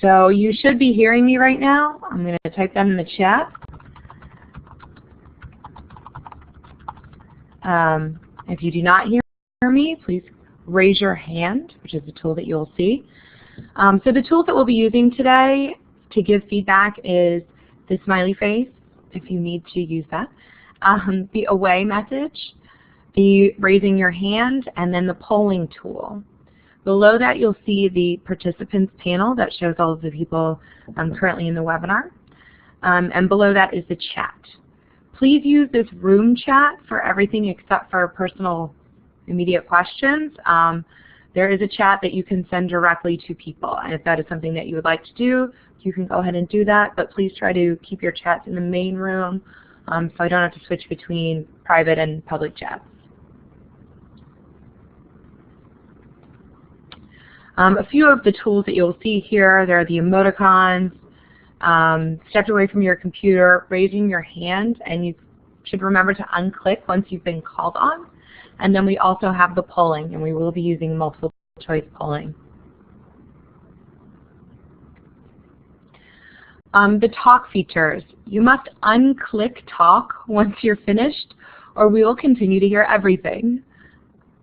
So you should be hearing me right now. I'm going to type that in the chat. If you do not hear me, please raise your hand, which is the tool that you'll see. So the tools that we'll be using today to give feedback is the smiley face, if you need to use that, the away message, the raising your hand, and then the polling tool. Below that you'll see the participants panel that shows all of the people currently in the webinar. And below that is the chat. Please use this room chat for everything except for personal immediate questions. There is a chat that you can send directly to people, and if that is something that you would like to do, you can go ahead and do that, but please try to keep your chats in the main room so I don't have to switch between private and public chats. A few of the tools that you'll see here, there are the emoticons, step away from your computer, raising your hand, and you should remember to unclick once you've been called on. And then we also have the polling, and we will be using multiple choice polling. The talk features. You must unclick talk once you're finished, or we will continue to hear everything,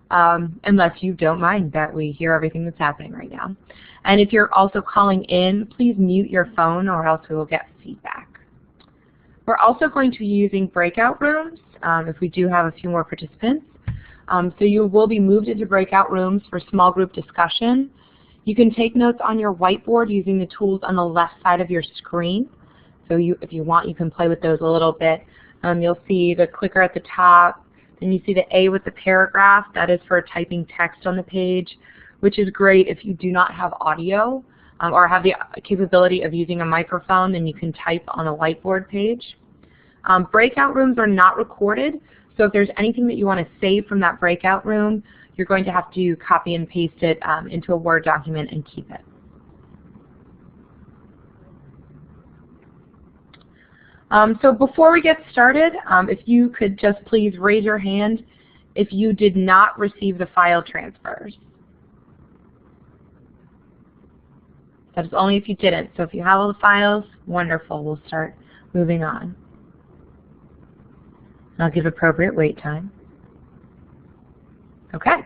unless you don't mind that we hear everything that's happening right now. And if you're also calling in, please mute your phone or else we will get feedback. We're also going to be using breakout rooms if we do have a few more participants. So you will be moved into breakout rooms for small group discussion. You can take notes on your whiteboard using the tools on the left side of your screen. So if you want, you can play with those a little bit. You'll see the clicker at the top. Then you see the A with the paragraph. That is for typing text on the page, which is great if you do not have audio or have the capability of using a microphone, then you can type on a whiteboard page. Breakout rooms are not recorded, so if there's anything that you want to save from that breakout room, you're going to have to copy and paste it into a Word document and keep it. So before we get started, if you could just please raise your hand if you did not receive the file transfers. That is only if you didn't. So if you have all the files, wonderful. We'll start moving on. I'll give appropriate wait time. Okay.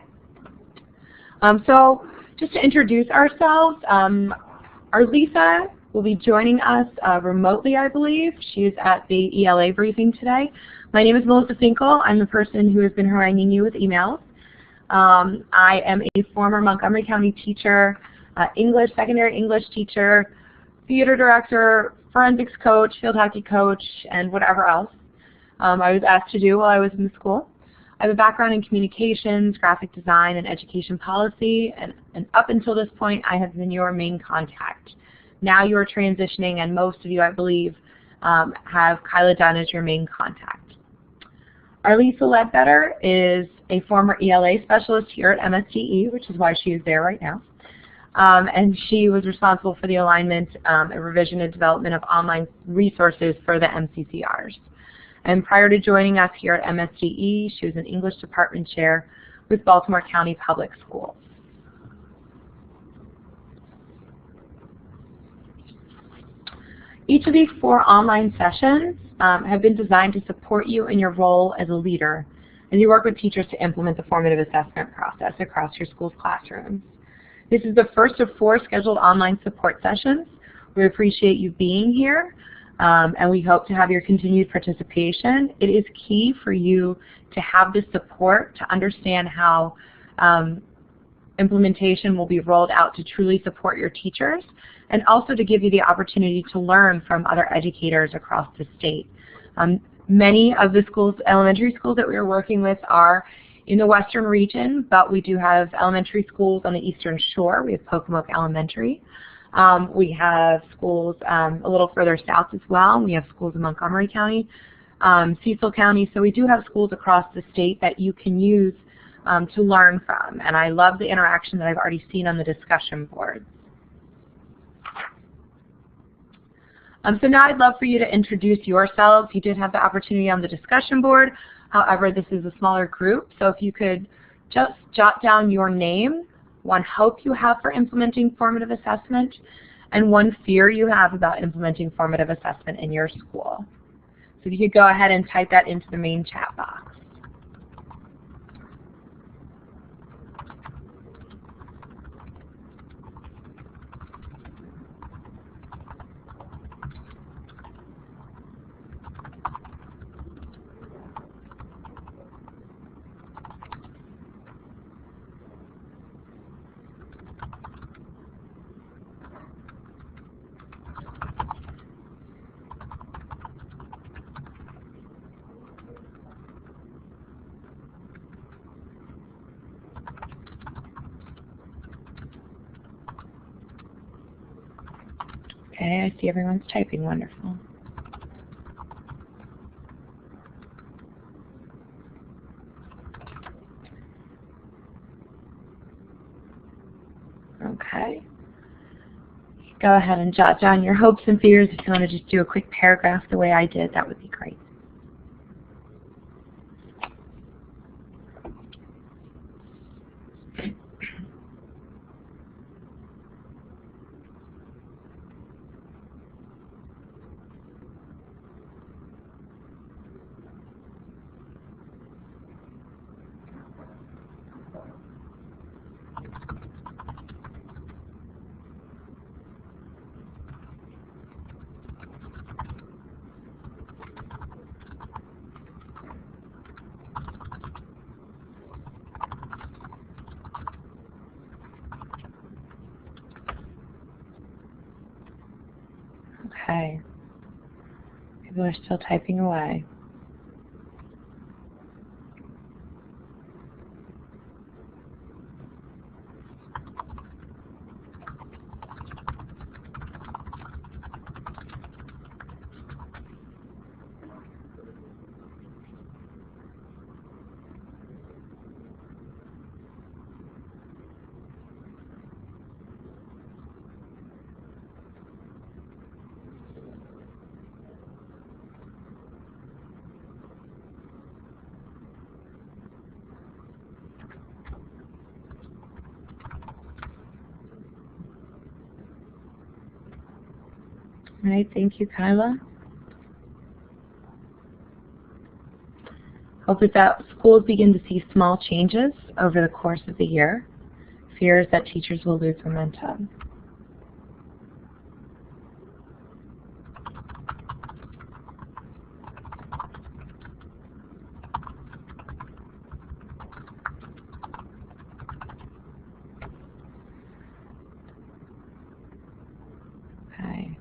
So just to introduce ourselves, our Lisa will be joining us remotely, I believe. She's at the ELA briefing today. My name is Melissa Finkel. I'm the person who has been haranguing you with emails. I am a former Montgomery County teacher, secondary English teacher, theater director, forensics coach, field hockey coach, and whatever else I was asked to do while I was in school. I have a background in communications, graphic design, and education policy, and up until this point I have been your main contact. Now you are transitioning, and most of you, I believe, have Kyla Dunn as your main contact. Our Lisa Ledbetter is a former ELA specialist here at MSDE, which is why she is there right now. And she was responsible for the alignment, and revision and development of online resources for the MCCRs. And prior to joining us here at MSDE, she was an English department chair with Baltimore County Public Schools. Each of these 4 online sessions have been designed to support you in your role as a leader as you work with teachers to implement the formative assessment process across your school's classrooms. This is the first of 4 scheduled online support sessions. We appreciate you being here. And we hope to have your continued participation. It is key for you to have this support to understand how implementation will be rolled out to truly support your teachers, and also to give you the opportunity to learn from other educators across the state. Many of the schools, elementary schools that we are working with are in the western region, but we do have elementary schools on the eastern shore. We have Pocomoke Elementary. We have schools a little further south as well. We have schools in Montgomery County, Cecil County. So we do have schools across the state that you can use to learn from. And I love the interaction that I've already seen on the discussion board. So now I'd love for you to introduce yourselves. You did have the opportunity on the discussion board. However, this is a smaller group. So if you could just jot down your name, what hope you have for implementing formative assessment, and one fear you have about implementing formative assessment in your school. So if you could go ahead and type that into the main chat box. Okay, I see everyone's typing. Wonderful. Okay. Go ahead and jot down your hopes and fears. If you want to just do a quick paragraph the way I did, that would be great. Okay. People are still typing away. All right, thank you, Kyla. Hope that schools begin to see small changes over the course of the year. Fears that teachers will lose momentum. Okay.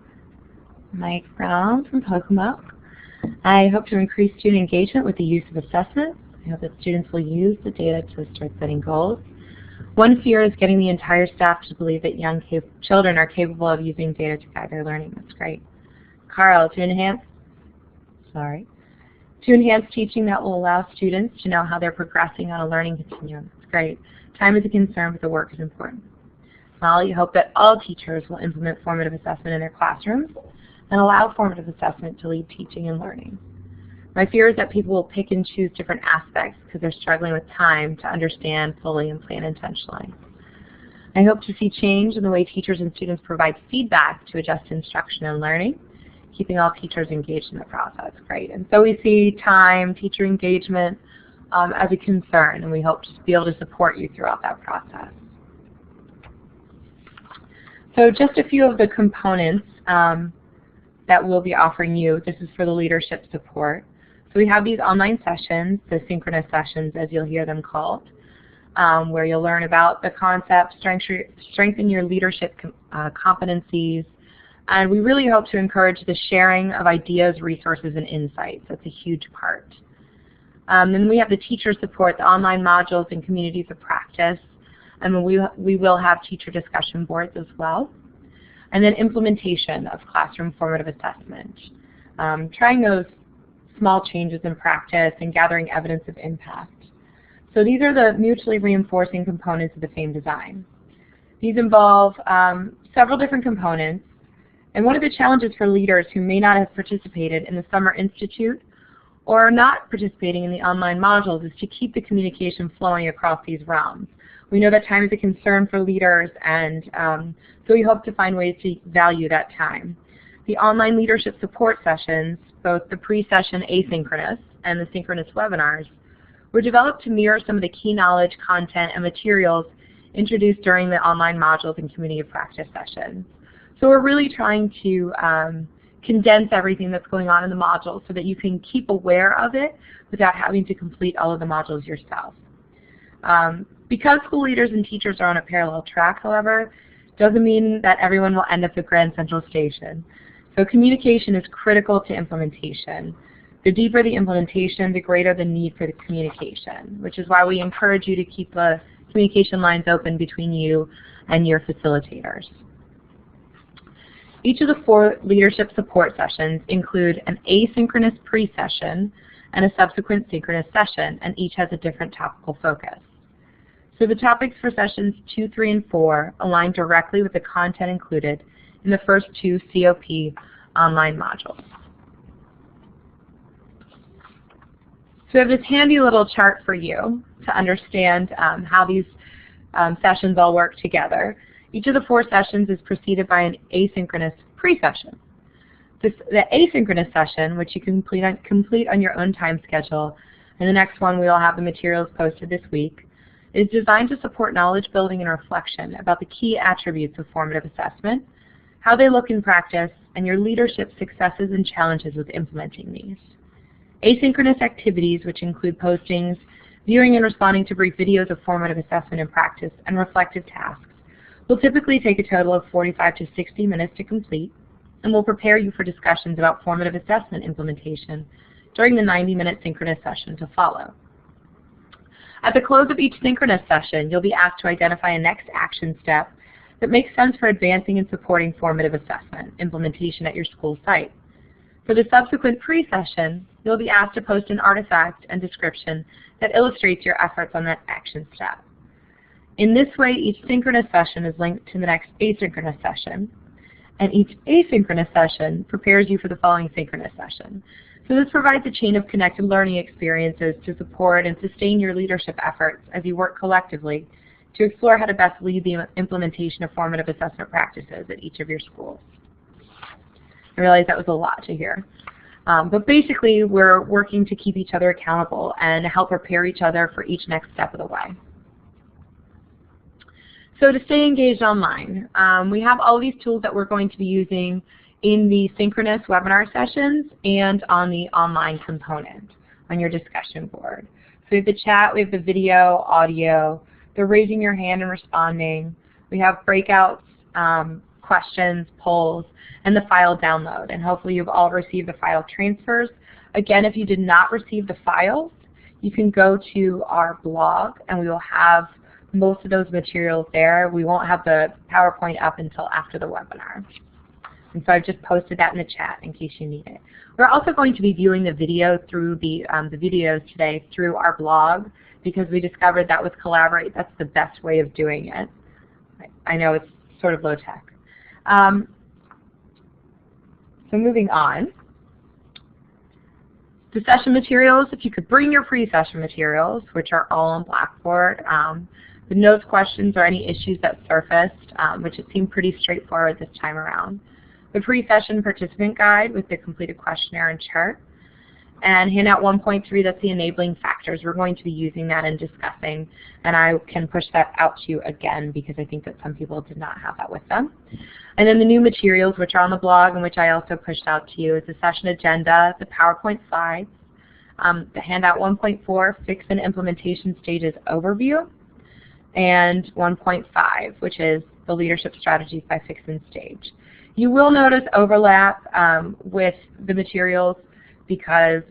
Mike Brown from Pocomoke. I hope to increase student engagement with the use of assessments. I hope that students will use the data to start setting goals. One fear is getting the entire staff to believe that young children are capable of using data to guide their learning. That's great. Carl, to enhance teaching that will allow students to know how they're progressing on a learning continuum. That's great. Time is a concern, but the work is important. Molly, hope that all teachers will implement formative assessment in their classrooms and allow formative assessment to lead teaching and learning. My fear is that people will pick and choose different aspects because they're struggling with time to understand fully and plan intentionally. I hope to see change in the way teachers and students provide feedback to adjust instruction and learning, keeping all teachers engaged in the process. Great. And so we see time, teacher engagement as a concern, and we hope to be able to support you throughout that process. So just a few of the components that we'll be offering you. This is for the leadership support. So we have these online sessions, the synchronous sessions as you'll hear them called, where you'll learn about the concepts, strengthen your leadership competencies, and we really hope to encourage the sharing of ideas, resources, and insights. That's a huge part. Then we have the teacher support, the online modules and communities of practice, and we will have teacher discussion boards as well. And then implementation of classroom formative assessment. Trying those small changes in practice and gathering evidence of impact. So these are the mutually reinforcing components of the FAME design. These involve several different components, and one of the challenges for leaders who may not have participated in the Summer Institute or are not participating in the online modules is to keep the communication flowing across these realms. We know that time is a concern for leaders, and so we hope to find ways to value that time. The online leadership support sessions, both the pre-session asynchronous and the synchronous webinars, were developed to mirror some of the key knowledge, content, and materials introduced during the online modules and community of practice sessions. So we're really trying to condense everything that's going on in the modules so that you can keep aware of it without having to complete all of the modules yourself. Because school leaders and teachers are on a parallel track, however, doesn't mean that everyone will end up at Grand Central Station. So communication is critical to implementation. The deeper the implementation, the greater the need for the communication, which is why we encourage you to keep the communication lines open between you and your facilitators. Each of the 4 leadership support sessions include an asynchronous pre-session and a subsequent synchronous session, and each has a different topical focus. So the topics for sessions 2, 3, and 4 align directly with the content included in the first 2 COP online modules. So we have this handy little chart for you to understand how these sessions all work together. Each of the 4 sessions is preceded by an asynchronous pre-session. The asynchronous session, which you can complete on your own time schedule, and the next one we will have the materials posted this week, is designed to support knowledge building and reflection about the key attributes of formative assessment, how they look in practice, and your leadership successes and challenges with implementing these. Asynchronous activities, which include postings, viewing and responding to brief videos of formative assessment in practice, and reflective tasks, will typically take a total of 45 to 60 minutes to complete, and will prepare you for discussions about formative assessment implementation during the 90-minute synchronous session to follow. At the close of each synchronous session, you'll be asked to identify a next action step that makes sense for advancing and supporting formative assessment implementation at your school site. For the subsequent pre-session, you'll be asked to post an artifact and description that illustrates your efforts on that action step. In this way, each synchronous session is linked to the next asynchronous session, and each asynchronous session prepares you for the following synchronous session. So this provides a chain of connected learning experiences to support and sustain your leadership efforts as you work collectively to explore how to best lead the implementation of formative assessment practices at each of your schools. I realize that was a lot to hear. But basically, we're working to keep each other accountable and help prepare each other for each next step of the way. So to stay engaged online, we have all of these tools that we're going to be using in the synchronous webinar sessions and on the online component on your discussion board. So we have the chat, we have the video, audio, the raising your hand and responding. We have breakouts, questions, polls, and the file download. And hopefully you've all received the file transfers. Again, if you did not receive the files, you can go to our blog and we will have most of those materials there. We won't have the PowerPoint up until after the webinar. And so I've just posted that in the chat in case you need it. We're also going to be viewing the video through the videos today through our blog because we discovered that with Collaborate, that's the best way of doing it. I know it's sort of low tech. So moving on. The session materials, if you could bring your pre-session materials, which are all on Blackboard, the notes, questions, or any issues that surfaced, which it seemed pretty straightforward this time around. The pre-session participant guide with the completed questionnaire and chart. And handout 1.3, that's the enabling factors. We're going to be using that and discussing, and I can push that out to you again because I think that some people did not have that with them. And then the new materials, which are on the blog and which I also pushed out to you, is the session agenda, the PowerPoint slides, the handout 1.4, fix and implementation stages overview, and 1.5, which is the leadership strategies by fix and stage. You will notice overlap with the materials because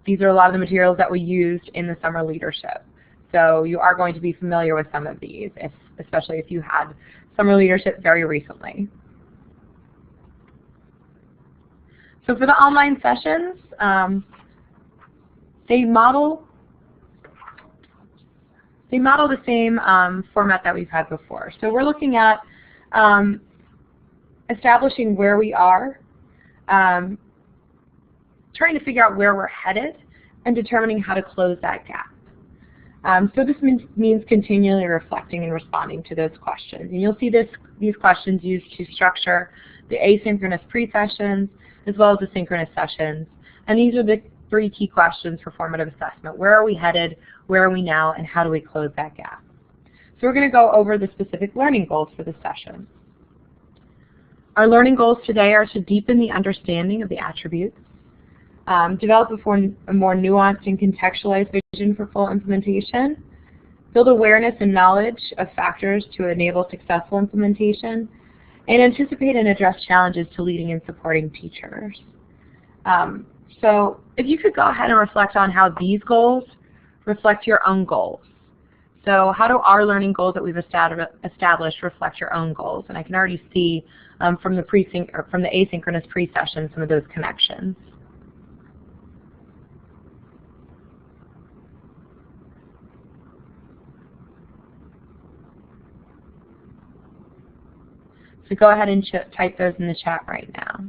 these are a lot of the materials that we used in the summer leadership. So you are going to be familiar with some of these, especially if you had summer leadership very recently. So for the online sessions, they model the same format that we've had before. So we're looking at establishing where we are, trying to figure out where we're headed, and determining how to close that gap. So this means continually reflecting and responding to those questions. And you'll see these questions used to structure the asynchronous pre-sessions as well as the synchronous sessions. And these are the 3 key questions for formative assessment. Where are we headed? Where are we now? And how do we close that gap? So we're going to go over the specific learning goals for this session. Our learning goals today are to deepen the understanding of the attributes, develop a more nuanced and contextualized vision for full implementation, build awareness and knowledge of factors to enable successful implementation, and anticipate and address challenges to leading and supporting teachers. So if you could go ahead and reflect on how these goals reflect your own goals. So how do our learning goals that we've established reflect your own goals? And I can already see from the asynchronous pre-session some of those connections. So go ahead and type those in the chat right now.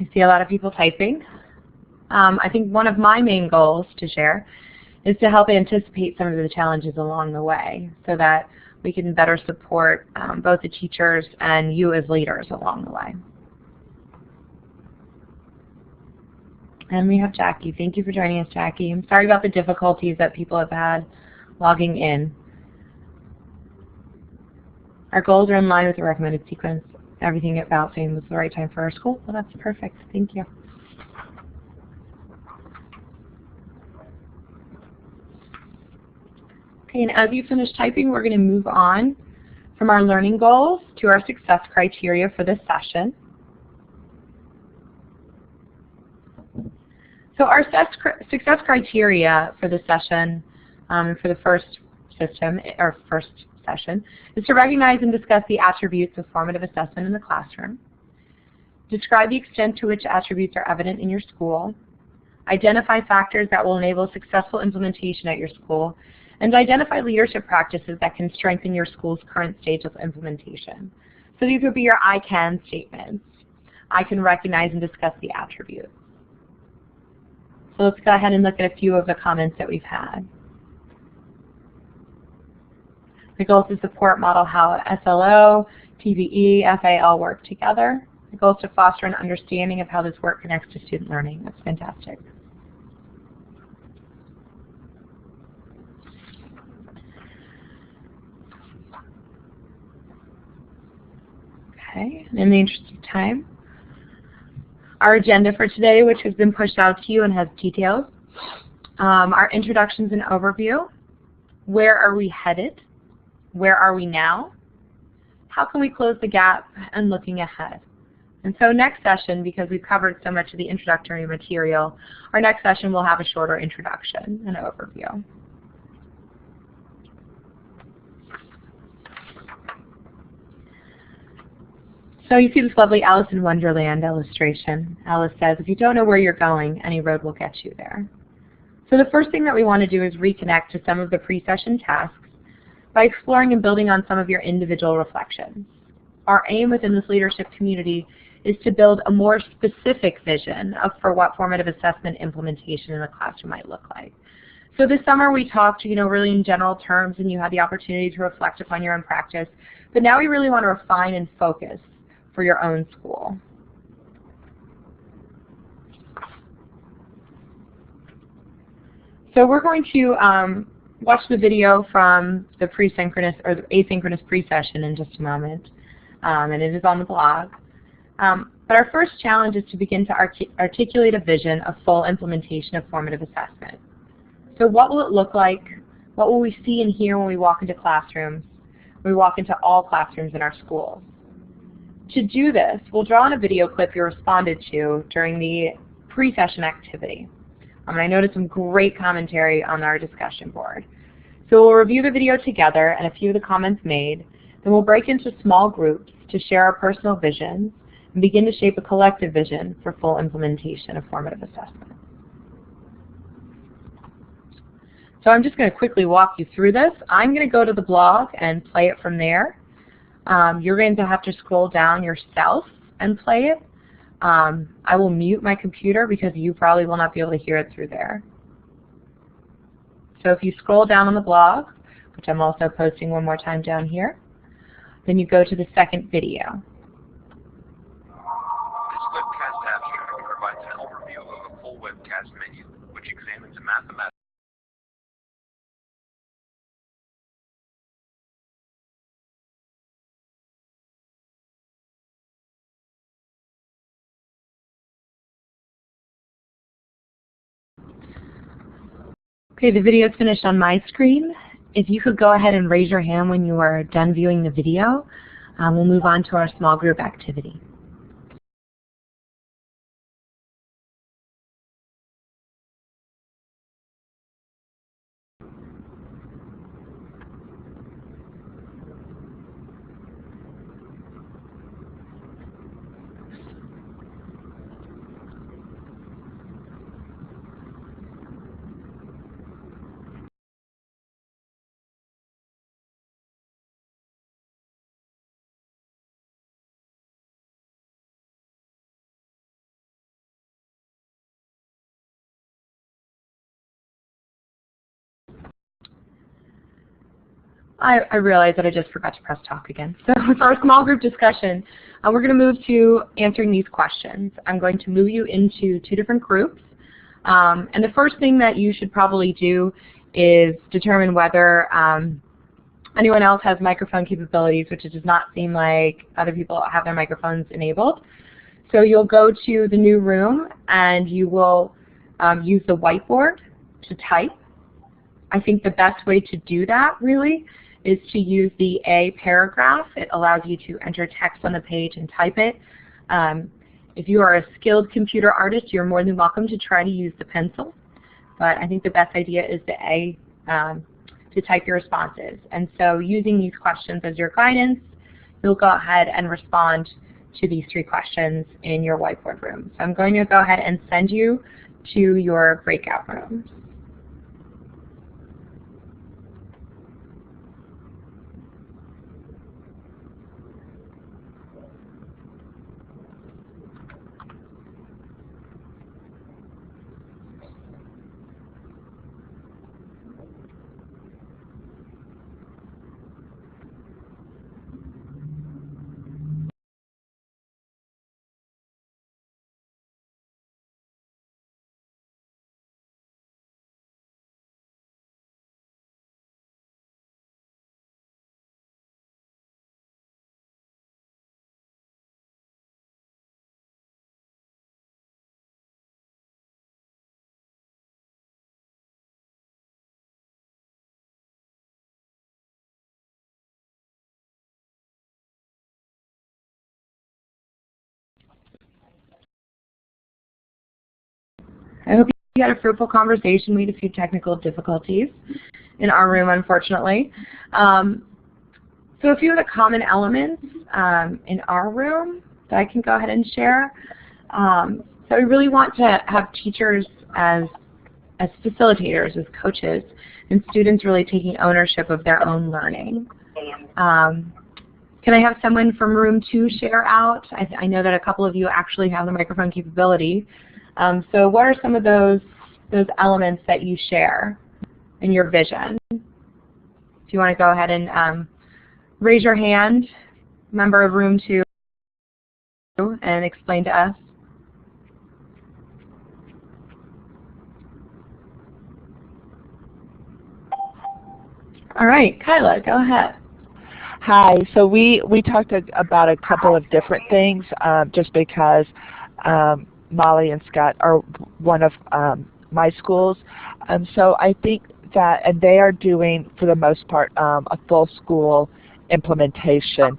I see a lot of people typing. I think one of my main goals to share is to help anticipate some of the challenges along the way so that we can better support both the teachers and you as leaders along the way. And we have Jackie. Thank you for joining us, Jackie. I'm sorry about the difficulties that people have had logging in. Our goals are in line with the recommended sequence. Everything about saying was the right time for our school. Well, that's perfect. Thank you. Okay, and as you finish typing, we're going to move on from our learning goals to our success criteria for this session. So our success criteria for this session, for the first session, is to recognize and discuss the attributes of formative assessment in the classroom, describe the extent to which attributes are evident in your school, identify factors that will enable successful implementation at your school, and identify leadership practices that can strengthen your school's current stage of implementation. So these would be your I can statements. I can recognize and discuss the attributes. So let's go ahead and look at a few of the comments that we've had. The goal is to support model how SLO, TVE, FA all work together. The goal is to foster an understanding of how this work connects to student learning. That's fantastic. Okay, in the interest of time, our agenda for today, which has been pushed out to you and has details, our introductions and overview, where are we headed, where are we now, how can we close the gap, and looking ahead. And so next session, because we've covered so much of the introductory material, our next session will have a shorter introduction and overview. So you see this lovely Alice in Wonderland illustration. Alice says, if you don't know where you're going, any road will get you there. So the first thing that we want to do is reconnect to some of the pre-session tasks by exploring and building on some of your individual reflections. Our aim within this leadership community is to build a more specific vision for what formative assessment implementation in the classroom might look like. So this summer we talked, really in general terms, and you had the opportunity to reflect upon your own practice. But now we really want to refine and focus for your own school. So we're going to watch the video from the pre-synchronous or the asynchronous pre-session in just a moment, and it is on the blog. But our first challenge is to begin to articulate a vision of full implementation of formative assessment. So what will it look like? What will we see and hear when we walk into classrooms? When we walk into all classrooms in our schools? To do this, we'll draw on a video clip you responded to during the pre-session activity. And I noticed some great commentary on our discussion board. So we'll review the video together and a few of the comments made. Then we'll break into small groups to share our personal visions and begin to shape a collective vision for full implementation of formative assessment. So I'm just going to quickly walk you through this. I'm going to go to the blog and play it from there. You're going to have to scroll down yourself and play it. I will mute my computer because you probably will not be able to hear it through there. So if you scroll down on the blog, which I'm also posting one more time down here, then you go to the second video. This webcast abstract provides an overview of a full webcast menu, which examines a mathematical Okay, the video is finished on my screen. If you could go ahead and raise your hand when you are done viewing the video, we'll move on to our small group activity. I realize that I just forgot to press talk again. So for our small group discussion, we're going to move to answering these questions. I'm going to move you into two different groups. And the first thing that you should probably do is determine whether anyone else has microphone capabilities, which it does not seem like other people have their microphones enabled. So you'll go to the new room and you will use the whiteboard to type. I think the best way to do that really is to use the A paragraph. It allows you to enter text on the page and type it. If you are a skilled computer artist, you're more than welcome to try to use the pencil. But I think the best idea is the A to type your responses. And so using these questions as your guidance, you'll go ahead and respond to these three questions in your whiteboard room. So I'm going to go ahead and send you to your breakout rooms. I hope you had a fruitful conversation. We had a few technical difficulties in our room, unfortunately. So a few of the common elements in our room that I can go ahead and share. So we really want to have teachers as facilitators, as coaches, and students really taking ownership of their own learning. Can I have someone from room 2 share out? I know that a couple of you actually have the microphone capability. So what are some of those elements that you share in your vision? If you want to go ahead and raise your hand, member of room 2, and explain to us. All right, Kyla, go ahead. Hi. So we talked about a couple of different things just because Molly and Scott are one of my schools. So I think that, and they are doing, for the most part, a full school implementation.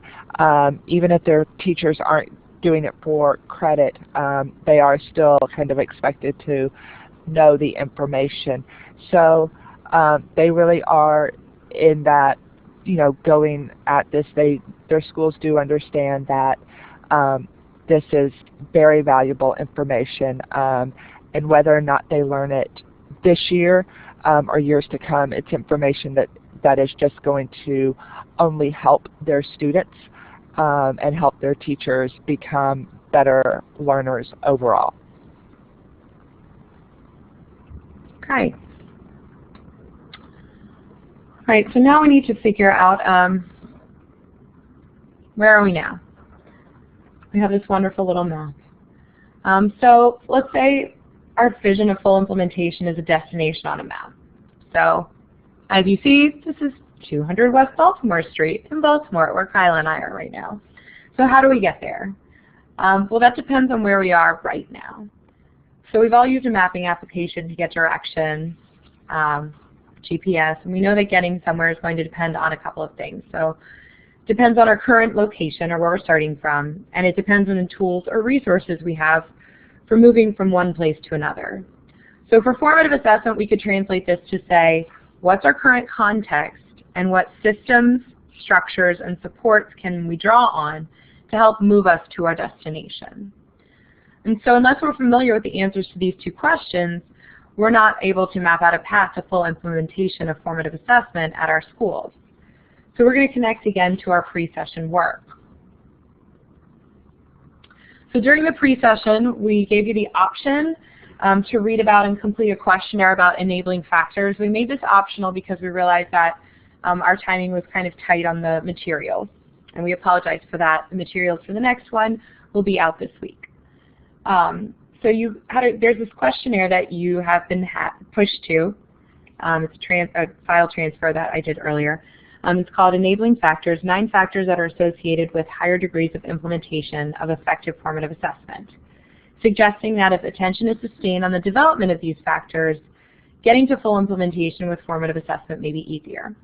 Even if their teachers aren't doing it for credit, they are still kind of expected to know the information. So they really are in that, going at this. Their schools do understand that this is very valuable information, and whether or not they learn it this year or years to come, it's information that is just going to only help their students and help their teachers become better learners overall. Okay. All right, so now we need to figure out where are we now? We have this wonderful little map. So let's say our vision of full implementation is a destination on a map. So as you see, this is 200 West Baltimore Street in Baltimore, where Kyla and I are right now. So how do we get there? Well, that depends on where we are right now. So we've all used a mapping application to get directions, GPS, and we know that getting somewhere is going to depend on a couple of things. So it depends on our current location or where we're starting from, and it depends on the tools or resources we have for moving from one place to another. So for formative assessment, we could translate this to say, what's our current context and what systems, structures, and supports can we draw on to help move us to our destination? And so unless we're familiar with the answers to these two questions, we're not able to map out a path to full implementation of formative assessment at our schools. So we're going to connect again to our pre-session work. So during the pre-session, we gave you the option to read about and complete a questionnaire about enabling factors. We made this optional because we realized that our timing was kind of tight on the materials, and we apologize for that. The materials for the next one will be out this week. So there's this questionnaire that you have been pushed to. It's a file transfer that I did earlier. It's called Enabling Factors, 9 factors that are associated with higher degrees of implementation of effective formative assessment, suggesting that if attention is sustained on the development of these factors, getting to full implementation with formative assessment may be easier.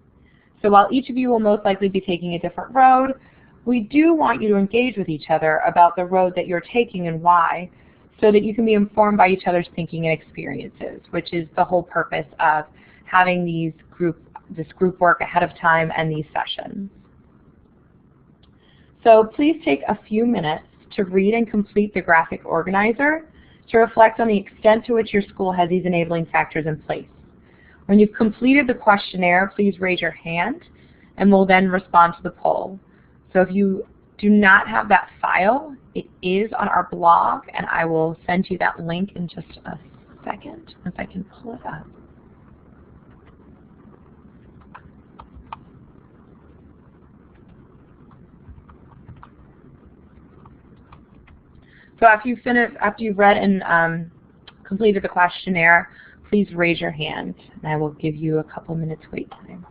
So while each of you will most likely be taking a different road, we do want you to engage with each other about the road that you're taking and why, so that you can be informed by each other's thinking and experiences, which is the whole purpose of having this group work ahead of time and these sessions. So please take a few minutes to read and complete the graphic organizer to reflect on the extent to which your school has these enabling factors in place. When you've completed the questionnaire, please raise your hand and we'll then respond to the poll. So if you do not have that file, it is on our blog, and I will send you that link in just a second if I can pull it up. So after you've read and completed the questionnaire, please raise your hand, and I will give you a couple minutes wait time.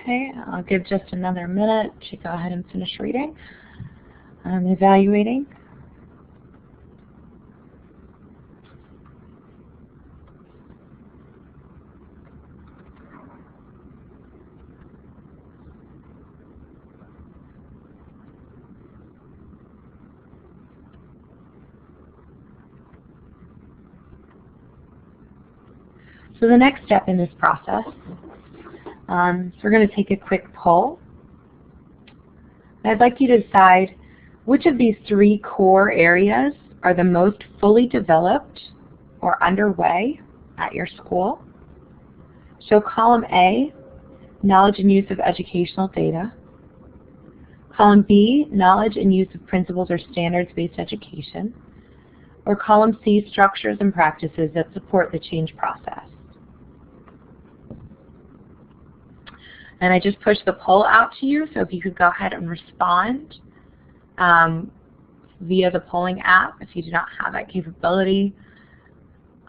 Okay, I'll give just another minute to go ahead and finish reading. Evaluating. So the next step in this process, so we're going to take a quick poll. I'd like you to decide which of these 3 core areas are the most fully developed or underway at your school. So column A, knowledge and use of educational data. Column B, knowledge and use of principles or standards-based education. Or column C, structures and practices that support the change process. And I just pushed the poll out to you, so if you could go ahead and respond via the polling app. If you do not have that capability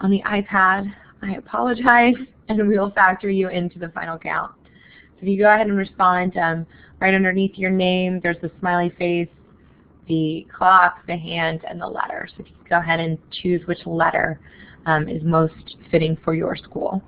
on the iPad, I apologize, and we will factor you into the final count. So if you go ahead and respond, right underneath your name, there's the smiley face, the clock, the hand, and the letter. So if you could go ahead and choose which letter is most fitting for your school.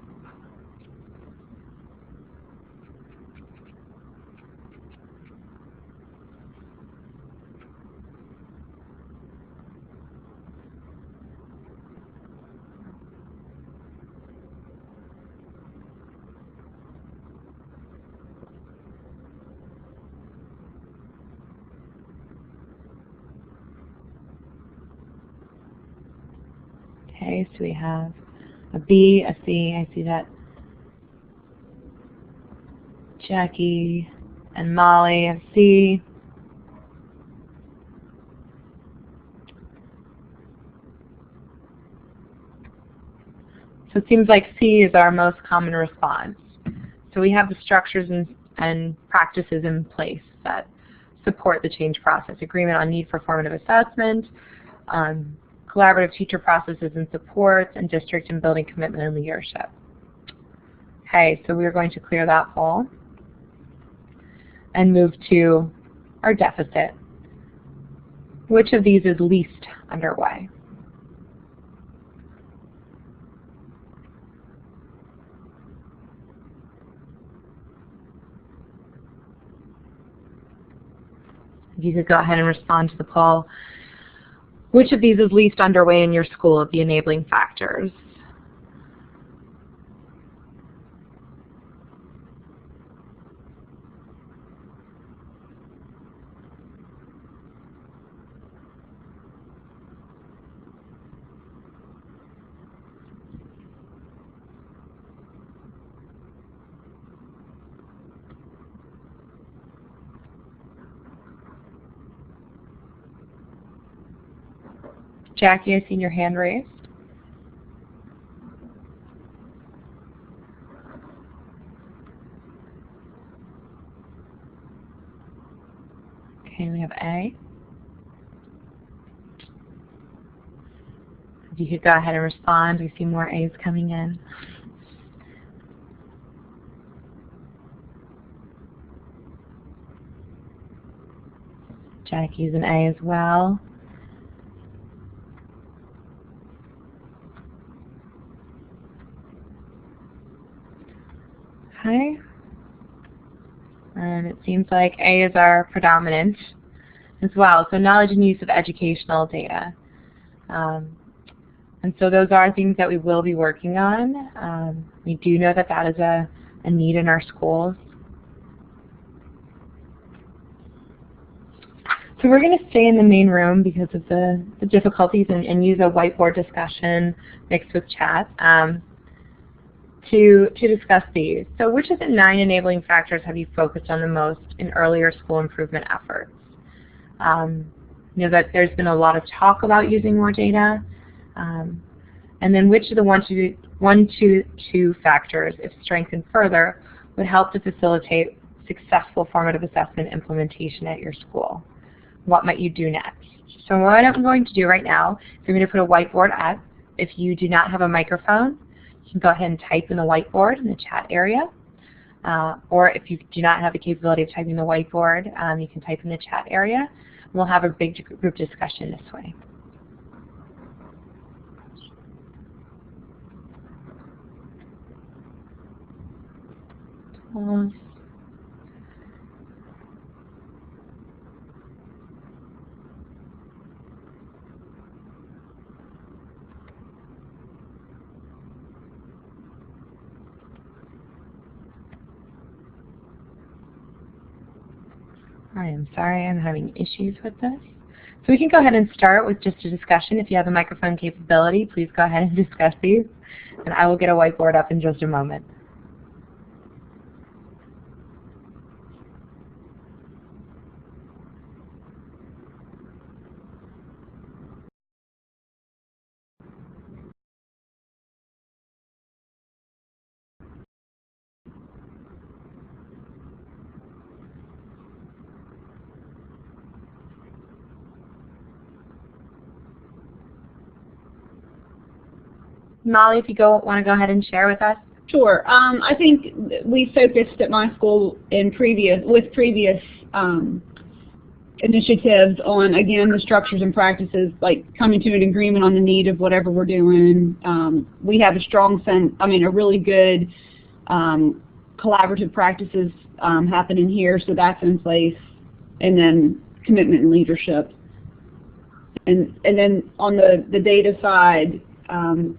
Okay, so we have a B, a C, I see that Jackie and Molly have C. So it seems like C is our most common response. So we have the structures and practices in place that support the change process. Agreement on need for formative assessment, collaborative teacher processes and supports, and district and building commitment and leadership. Okay, so we're going to clear that poll and move to our deficit. Which of these is least underway? If you could go ahead and respond to the poll. Which of these is least underway in your school of the enabling factors? Jackie, I see your hand raised. Okay, we have A. If you could go ahead and respond, we see more A's coming in. Jackie's an A as well. Okay. And it seems like A is our predominant as well. So knowledge and use of educational data. And so those are things that we will be working on. We do know that that is a need in our schools. So we're going to stay in the main room because of the difficulties and use a whiteboard discussion mixed with chat. To discuss these. So which of the 9 enabling factors have you focused on the most in earlier school improvement efforts? You know that there's been a lot of talk about using more data. And then which of the 1, 2 factors, if strengthened further, would help to facilitate successful formative assessment implementation at your school? What might you do next? So what I'm going to do right now is I'm going to put a whiteboard up. If you do not have a microphone, you can go ahead and type in the whiteboard in the chat area. or if you do not have the capability of typing the whiteboard, you can type in the chat area. We'll have a big group discussion this way. I am sorry, I'm having issues with this. So we can go ahead and start with just a discussion. If you have a microphone capability, please go ahead and discuss these. And I will get a whiteboard up in just a moment. Molly, if you want to go ahead and share with us. Sure. I think we focused at my school with previous initiatives on, again, the structures and practices, like coming to an agreement on the need of whatever we're doing. We have a strong sense, a really good collaborative practices happening here, so that's in place, and then commitment and leadership. And then on the data side,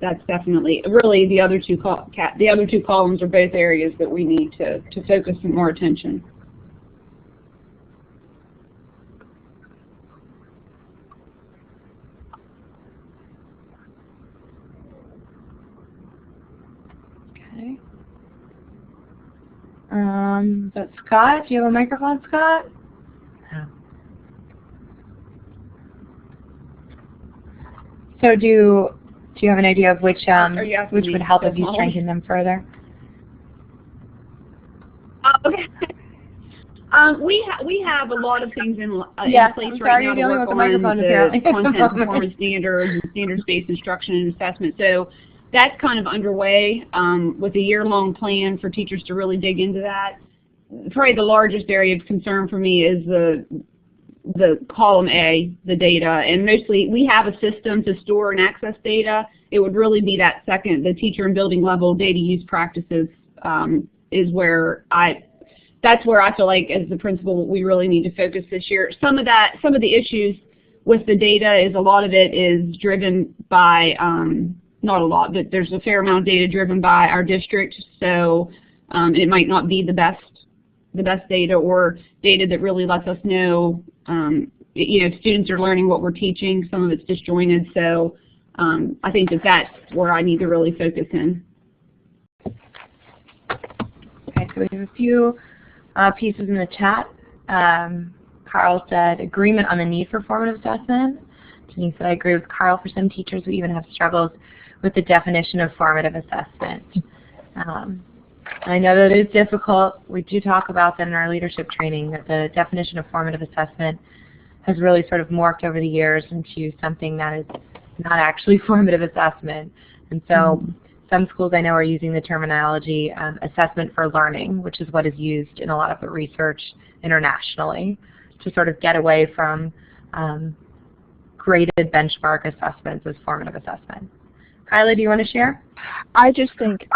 that's definitely really the other two columns are both areas that we need to focus more attention. Okay. But Scott, do you have a microphone, Scott? No. So do you have an idea of which would help if you strengthen them further? Okay. We have a lot of things in place right now to work on the content performance standards and standards-based instruction and assessment. So that's kind of underway with a year-long plan for teachers to really dig into that. Probably the largest area of concern for me is the column A, the data, and mostly we have a system to store and access data. It would really be that second, the teacher and building level data use practices is where that's where I feel like as the principal we really need to focus this year. Some of the issues with the data is a lot of it is driven by, not a lot, but there's a fair amount of data driven by our district, so it might not be the best data or data that really lets us know students are learning what we're teaching. Some of it's disjointed, so I think that's where I need to really focus in. Okay, so we have a few pieces in the chat. Carl said, agreement on the need for formative assessment. Denise said, I agree with Carl. For some teachers, we even have struggles with the definition of formative assessment. I know that it is difficult. We do talk about that in our leadership training, that the definition of formative assessment has really sort of morphed over the years into something that is not actually formative assessment. And so some schools I know are using the terminology assessment for learning, which is what is used in a lot of the research internationally to sort of get away from graded benchmark assessments as formative assessment. Kyla, do you want to share? I just think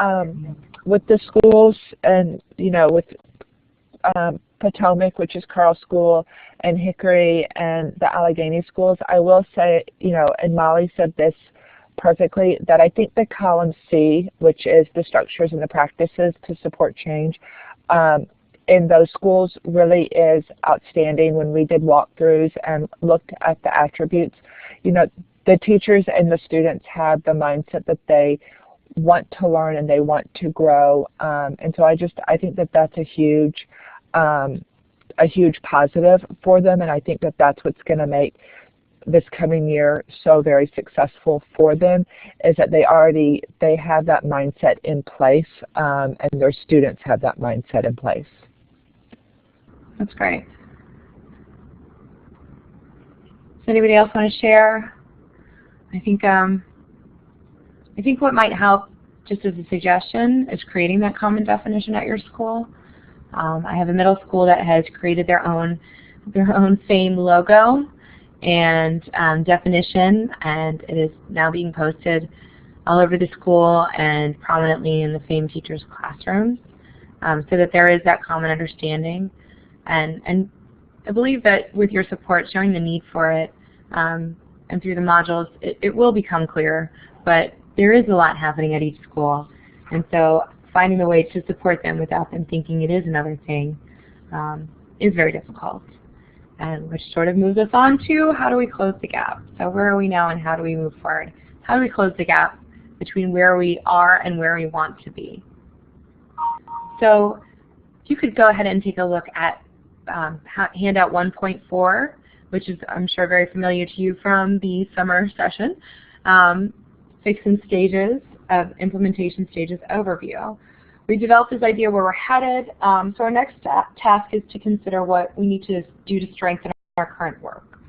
with the schools and, with Potomac, which is Carl's school, and Hickory and the Allegheny schools, I will say, and Molly said this perfectly, that I think the column C, which is the structures and the practices to support change, in those schools really is outstanding. When we did walkthroughs and looked at the attributes, the teachers and the students have the mindset that they want to learn and they want to grow, and so I think that that's a huge positive for them, and I think that that's what's going to make this coming year so very successful for them, is that they have that mindset in place, and their students have that mindset in place. That's great. Does anybody else want to share? I think what might help just as a suggestion, is creating that common definition at your school. I have a middle school that has created their own FAME logo and definition, and it is now being posted all over the school and prominently in the FAME teachers' classrooms, so that there is that common understanding. And I believe that with your support, showing the need for it, and through the modules, it will become clearer. But there is a lot happening at each school, and so finding a way to support them without them thinking it is another thing is very difficult. And which sort of moves us on to how do we close the gap? So where are we now and how do we move forward? How do we close the gap between where we are and where we want to be? So you could go ahead and take a look at handout 1.4, which is, I'm sure, very familiar to you from the summer session. Fixin' Stages of Implementation Stages Overview. We developed this idea where we're headed, so our next task is to consider what we need to do to strengthen our current work.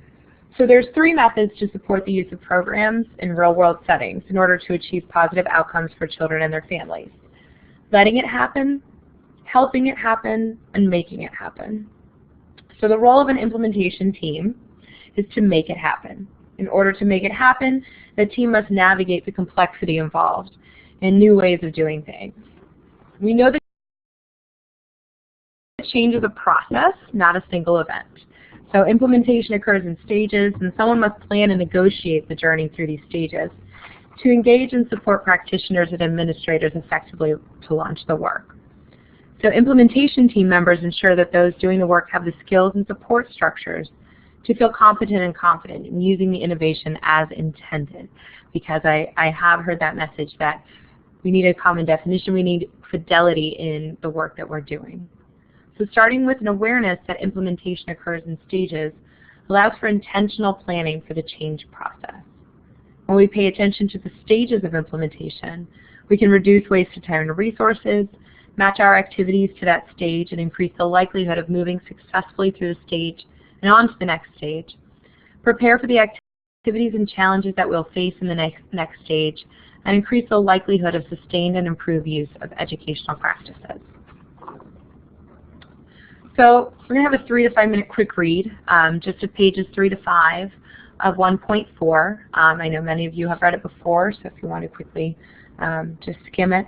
So there's 3 methods to support the use of programs in real-world settings in order to achieve positive outcomes for children and their families. Letting it happen, helping it happen, and making it happen. So the role of an implementation team is to make it happen. In order to make it happen, the team must navigate the complexity involved in new ways of doing things. We know that change is a process, not a single event. So implementation occurs in stages, and someone must plan and negotiate the journey through these stages to engage and support practitioners and administrators effectively to launch the work. So implementation team members ensure that those doing the work have the skills and support structures to feel competent and confident in using the innovation as intended, because I have heard that message that we need a common definition, we need fidelity in the work that we're doing. So starting with an awareness that implementation occurs in stages allows for intentional planning for the change process. When we pay attention to the stages of implementation, we can reduce wasted time and resources, match our activities to that stage, and increase the likelihood of moving successfully through the stage and on to the next stage. Prepare for the activities and challenges that we'll face in the next stage, and increase the likelihood of sustained and improved use of educational practices. So we're going to have a 3 to 5 minute quick read, just of pages 3 to 5 of 1.4. I know many of you have read it before, so if you want to quickly just skim it.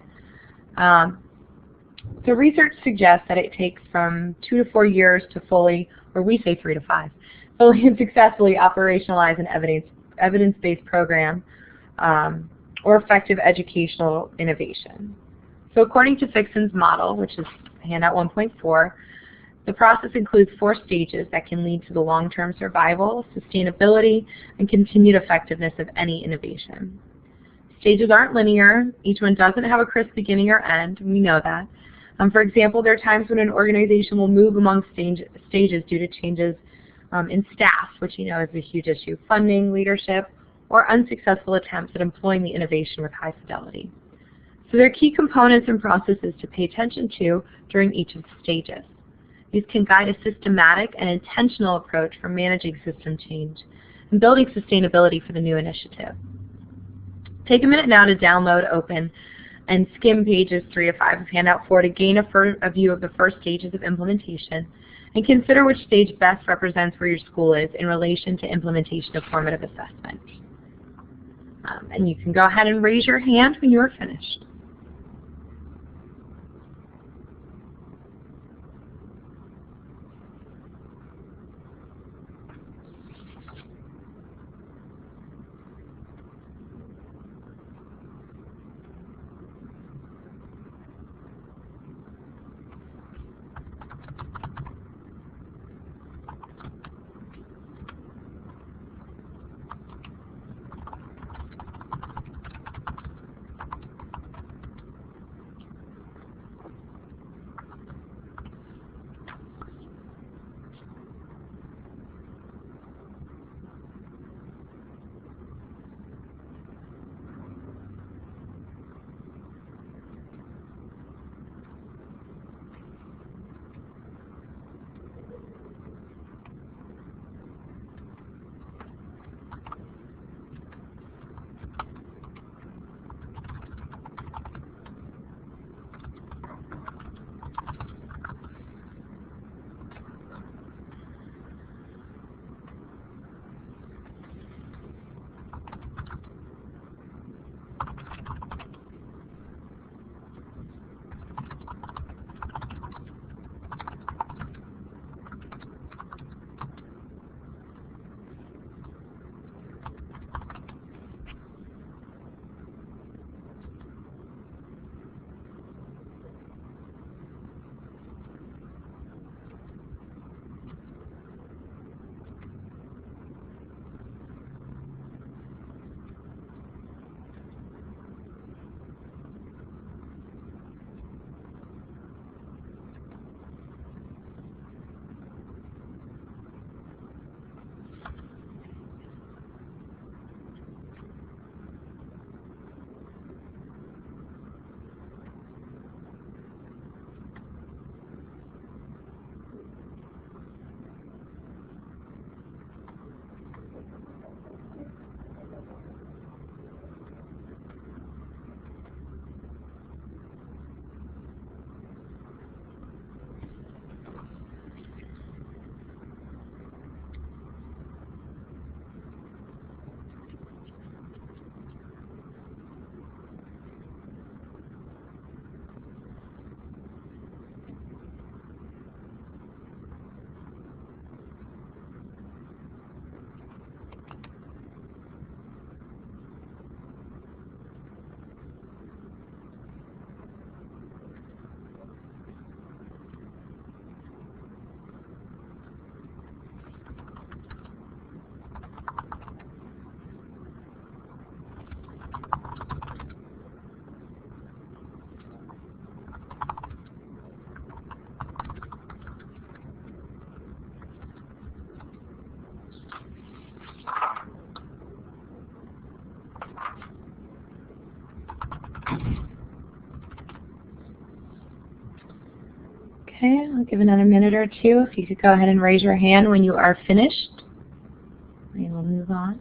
So research suggests that it takes from 2 to 4 years to fully, or we say 3 to 5, fully and successfully operationalize an evidence-based program or effective educational innovation. So according to Fixin's model, which is handout 1.4, the process includes 4 stages that can lead to the long-term survival, sustainability, and continued effectiveness of any innovation. Stages aren't linear. Each one doesn't have a crisp beginning or end. We know that. For example, there are times when an organization will move among stages due to changes in staff, which you know is a huge issue, funding, leadership, or unsuccessful attempts at employing the innovation with high fidelity. So there are key components and processes to pay attention to during each of the stages. These can guide a systematic and intentional approach for managing system change and building sustainability for the new initiative. Take a minute now to download, open, and skim pages 3 to 5 of handout 4 to gain a view of the first stages of implementation, and consider which stage best represents where your school is in relation to implementation of formative assessment. And you can go ahead and raise your hand when you are finished. Okay, I'll give another minute or two. If you could go ahead and raise your hand when you are finished, and we'll move on.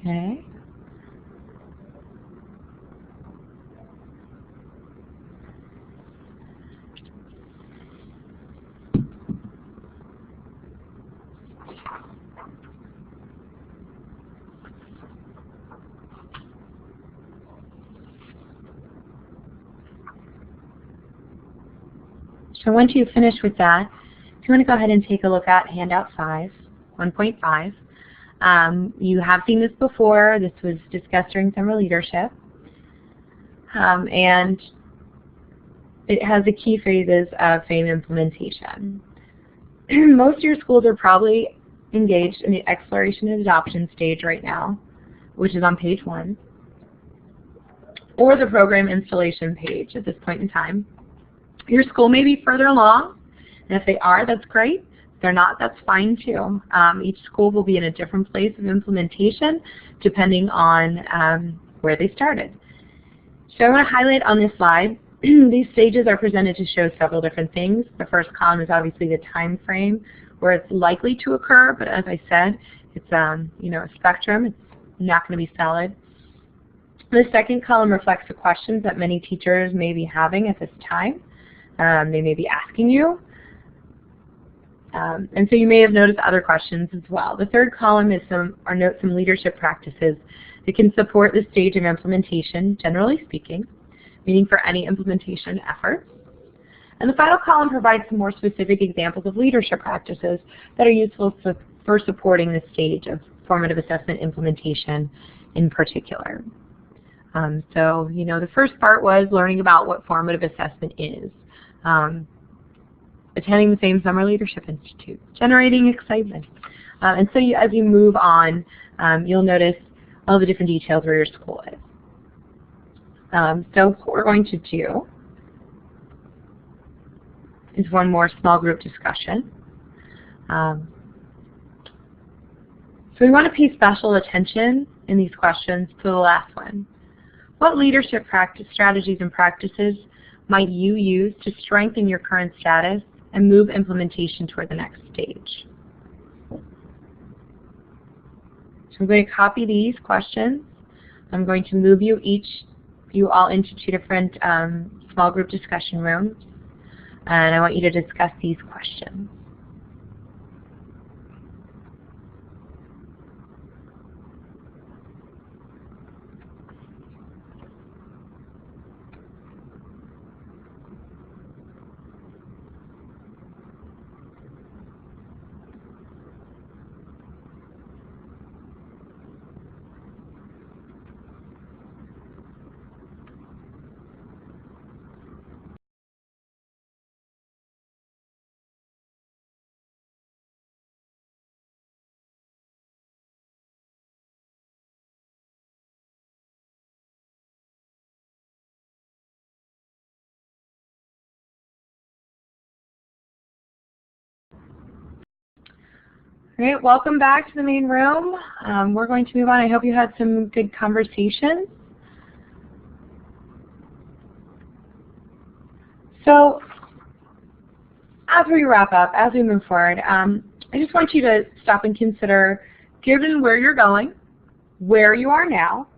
Okay. So once you've finished with that, if you want to go ahead and take a look at handout 5, 1.5. You have seen this before. This was discussed during summer leadership. And it has the key phases of FAME implementation. Most of your schools are probably engaged in the exploration and adoption stage right now, which is on page 1, or the program installation page at this point in time. Your school may be further along, and if they are, that's great. If they're not, that's fine too. Each school will be in a different place of implementation depending on where they started. So I want to highlight on this slide, these stages are presented to show several different things. The first column is obviously the time frame where it's likely to occur, but as I said, it's a spectrum. It's not going to be solid. The second column reflects the questions that many teachers may be having at this time. They may be asking you. And so you may have noticed other questions as well. The third column is some leadership practices that can support this stage of implementation, generally speaking, meaning for any implementation efforts. And the final column provides some more specific examples of leadership practices that are useful for supporting this stage of formative assessment implementation in particular. So, the first part was learning about what formative assessment is. Attending the same Summer Leadership Institute, generating excitement. And so as you move on, you'll notice all the different details where your school is. So what we're going to do is one more small group discussion. So we want to pay special attention in these questions to the last one. What leadership strategies and practices might you use to strengthen your current status and move implementation toward the next stage? So I'm going to copy these questions. I'm going to move you all into 2 different small group discussion rooms, and I want you to discuss these questions. All right, welcome back to the main room. We're going to move on. I hope you had some good conversations. So as we wrap up, as we move forward, I just want you to stop and consider, given where you're going, where you are now,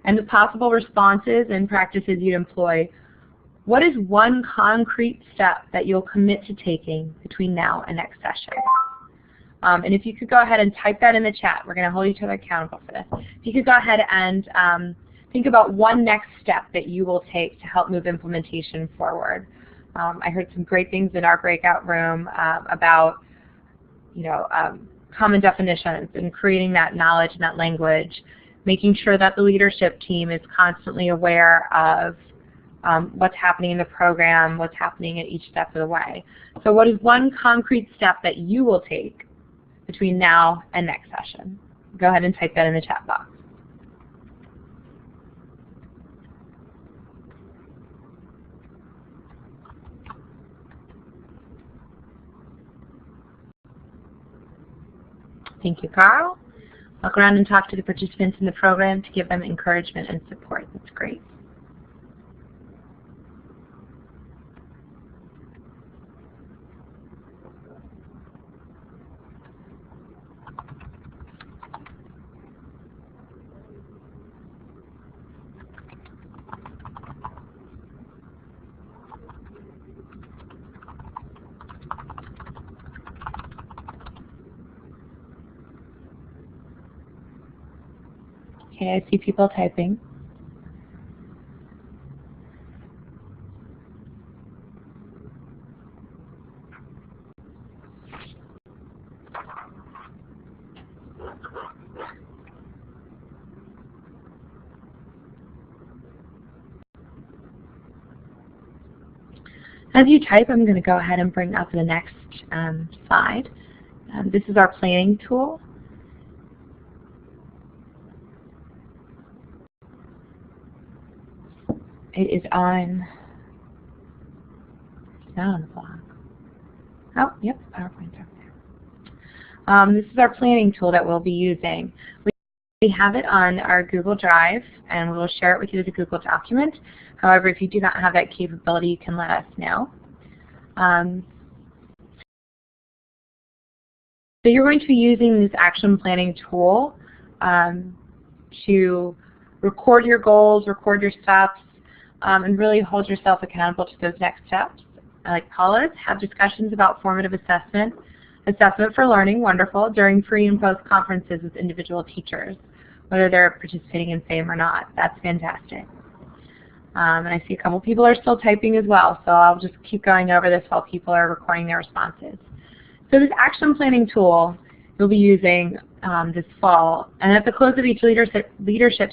and the possible responses and practices you'd employ, what is one concrete step that you'll commit to taking between now and next session? And if you could go ahead and type that in the chat, we're going to hold each other accountable for this. If you could go ahead and think about one next step that you will take to help move implementation forward. I heard some great things in our breakout room about, common definitions and creating that knowledge and that language, making sure that the leadership team is constantly aware of what's happening in the program, what's happening at each step of the way. So what is one concrete step that you will take between now and next session? Go ahead and type that in the chat box. Thank you, Carl. Look around and talk to the participants in the program to give them encouragement and support. That's great. Okay, I see people typing. As you type, I'm going to go ahead and bring up the next slide. This is our planning tool. It is on, it's not on the blog. Oh, yep, PowerPoint's up there. This is our planning tool that we'll be using. We have it on our Google Drive, and we'll share it with you as a Google document. However, if you do not have that capability, you can let us know. So you're going to be using this action planning tool to record your goals, record your steps, and really hold yourself accountable to those next steps. Like Paula's, have discussions about formative assessment, assessment for learning, wonderful, during pre and post conferences with individual teachers, whether they're participating in FAME or not. That's fantastic. And I see a couple people are still typing as well, so I'll just keep going over this while people are recording their responses. So this action planning tool you'll be using this fall, and at the close of each leadership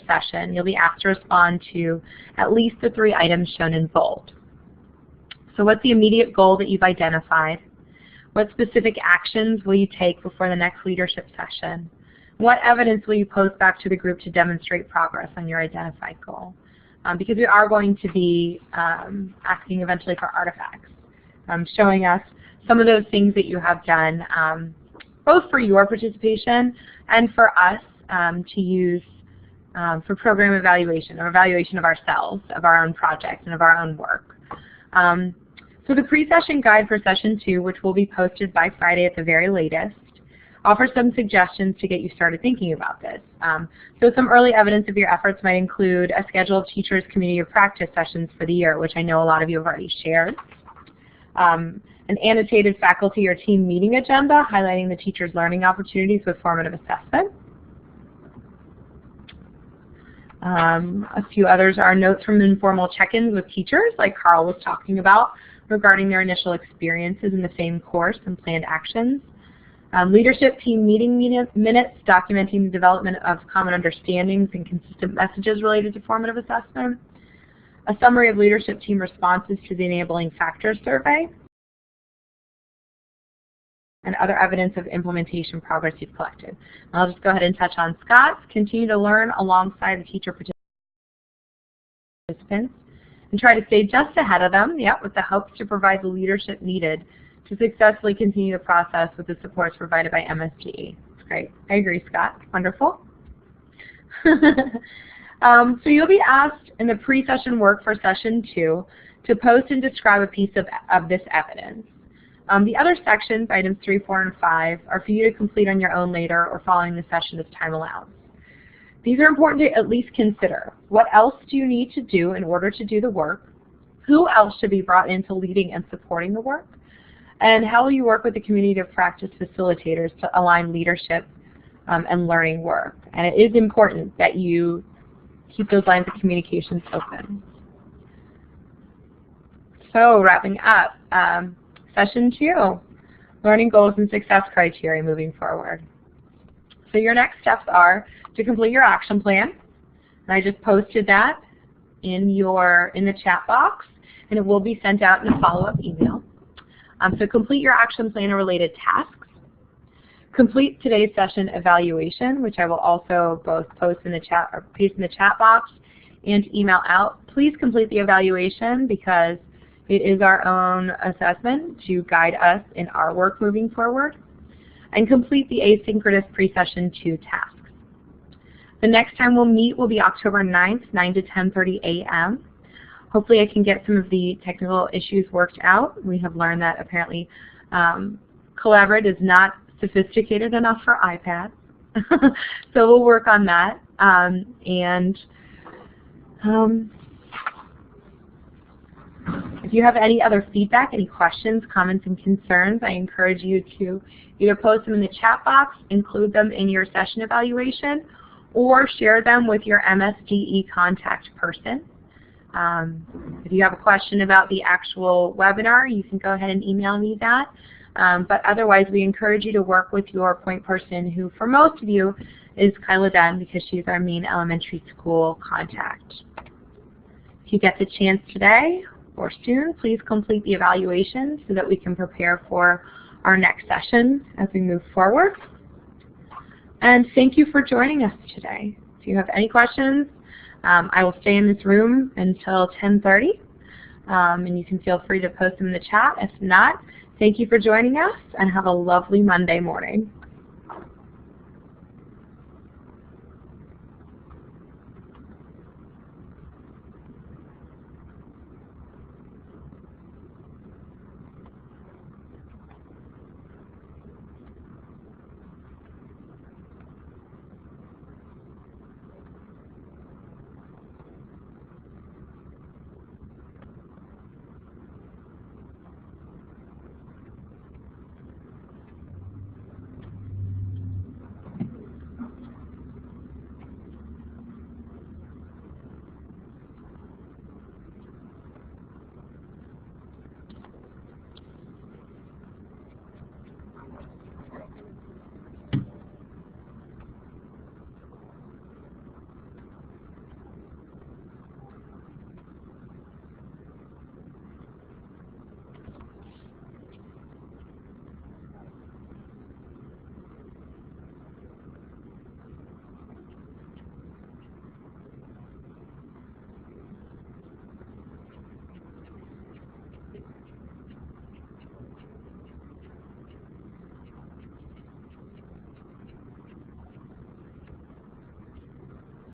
session, you'll be asked to respond to at least the 3 items shown in bold. So what's the immediate goal that you've identified? What specific actions will you take before the next leadership session? What evidence will you post back to the group to demonstrate progress on your identified goal? Because we are going to be asking eventually for artifacts, showing us some of those things that you have done, both for your participation and for us to use for program evaluation or evaluation of ourselves, of our own projects, and of our own work. So the pre-session guide for session 2, which will be posted by Friday at the very latest, offers some suggestions to get you started thinking about this. So some early evidence of your efforts might include a schedule of teachers' community of practice sessions for the year, which I know a lot of you have already shared. An annotated faculty or team meeting agenda highlighting the teacher's learning opportunities with formative assessment. A few others are notes from informal check-ins with teachers, like Carl was talking about, regarding their initial experiences in the FAME course and planned actions. Leadership team meeting minutes documenting the development of common understandings and consistent messages related to formative assessment. A summary of leadership team responses to the Enabling Factors survey. And other evidence of implementation progress you've collected. I'll just go ahead and touch on Scott's. Continue to learn alongside the teacher participants and try to stay just ahead of them, with the hopes to provide the leadership needed to successfully continue the process with the supports provided by MSGE. That's great. I agree, Scott. Wonderful. So you'll be asked in the pre-session work for session 2 to post and describe a piece of this evidence. The other sections, items 3, 4, and 5, are for you to complete on your own later or following the session as time allows. These are important to at least consider. What else do you need to do in order to do the work? Who else should be brought into leading and supporting the work? And how will you work with the community of practice facilitators to align leadership and learning work? And it is important that you keep those lines of communications open. So wrapping up, session 2, learning goals and success criteria moving forward. So your next steps are to complete your action plan. And I just posted that in the chat box, and it will be sent out in a follow-up email. So complete your action plan and related tasks. Complete today's session evaluation, which I will also both post in the chat or paste in the chat box and email out. Please complete the evaluation because it is our own assessment to guide us in our work moving forward. And complete the asynchronous pre-session 2 tasks. The next time we'll meet will be October 9th, 9 to 10:30 a.m. Hopefully I can get some of the technical issues worked out. We have learned that apparently Collaborate is not sophisticated enough for iPads. So we'll work on that. If you have any other feedback, any questions, comments, and concerns, I encourage you to either post them in the chat box, include them in your session evaluation, or share them with your MSDE contact person. If you have a question about the actual webinar, you can go ahead and email me that. But otherwise, we encourage you to work with your point person, who for most of you is Kyla Dunn, because she's our main elementary school contact. If you get the chance today or soon, please complete the evaluation so that we can prepare for our next session as we move forward. And thank you for joining us today. If you have any questions, I will stay in this room until 10:30, and you can feel free to post them in the chat. If not, thank you for joining us, and have a lovely Monday morning.